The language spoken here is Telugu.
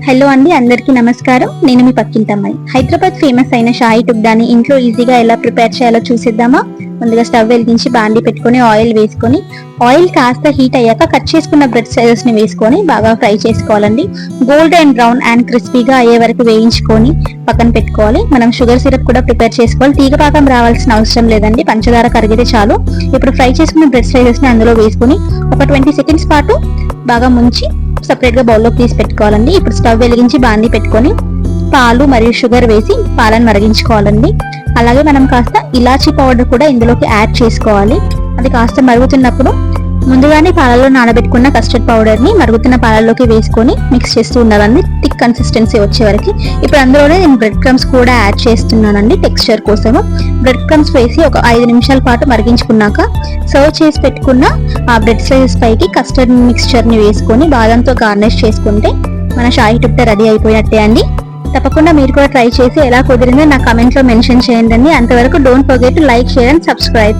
హలో అండి, అందరికీ నమస్కారం. నేను మీ పక్కింటమ్మాయి. హైదరాబాద్ ఫేమస్ అయిన షాహీ టుక్డాని ఇంట్లో ఈజీగా ఎలా ప్రిపేర్ చేయాలో చూసేద్దామా. ముందుగా స్టవ్ వెలిగించి బాండి పెట్టుకొని ఆయిల్ వేసుకొని, ఆయిల్ కాస్త హీట్ అయ్యాక కట్ చేసుకున్న బ్రెడ్ స్లైసెస్ ని వేసుకొని బాగా ఫ్రై చేసుకోవాలండి. గోల్డెన్ బ్రౌన్ అండ్ క్రిస్పీగా అయ్యే వరకు వేయించుకొని పక్కన పెట్టుకోవాలి. మనం షుగర్ సిరప్ కూడా ప్రిపేర్ చేసుకోవాలి. తీగ పాకం రావాల్సిన అవసరం లేదండి, పంచదార కరిగితే చాలు. ఇప్పుడు ఫ్రై చేసుకున్న బ్రెడ్ స్లైసెస్ ని అందులో వేసుకొని ఒక 20 సెకండ్స్ పాటు బాగా ముంచి సపరేట్ గా బౌల్లోకి తీసి పెట్టుకోవాలండి. ఇప్పుడు స్టవ్ వెలిగించి బాండి పెట్టుకొని పాలు మరియు షుగర్ వేసి పాలను మరిగించుకోవాలండి. అలాగే మనం కాస్త ఇలాచీ పౌడర్ కూడా ఇందులోకి యాడ్ చేసుకోవాలి. అది కాస్త మరుగుతున్నప్పుడు ముందుగానే పాలలో నానబెట్టుకున్న కస్టర్డ్ పౌడర్ ని మరుగుతున్న పాలల్లోకి వేసుకొని మిక్స్ చేస్తూ ఉండాలండి, థిక్ కన్సిస్టెన్సీ వచ్చే వరకు. ఇప్పుడు అందులోనే నేను బ్రెడ్ క్రమ్స్ కూడా యాడ్ చేస్తున్నానండి టెక్స్చర్ కోసము. బ్రెడ్ క్రమ్స్ వేసి ఒక 5 నిమిషాల పాటు మరిగించుకున్నాక సర్వ్ చేసి పెట్టుకున్న ఆ బ్రెడ్ స్లైసెస్ పైకి కస్టర్డ్ మిక్స్చర్ ని వేసుకొని బాదంతో గార్నిష్ చేసుకుంటే మన షాహీ టుక్డా రెడీ అయిపోయినట్టే అండి. తప్పకుండా మీరు కూడా ట్రై చేసి ఎలా కుదిరిందో నా కామెంట్ లో మెన్షన్ చేయండి. అంతవరకు don't forget to like, share and subscribe.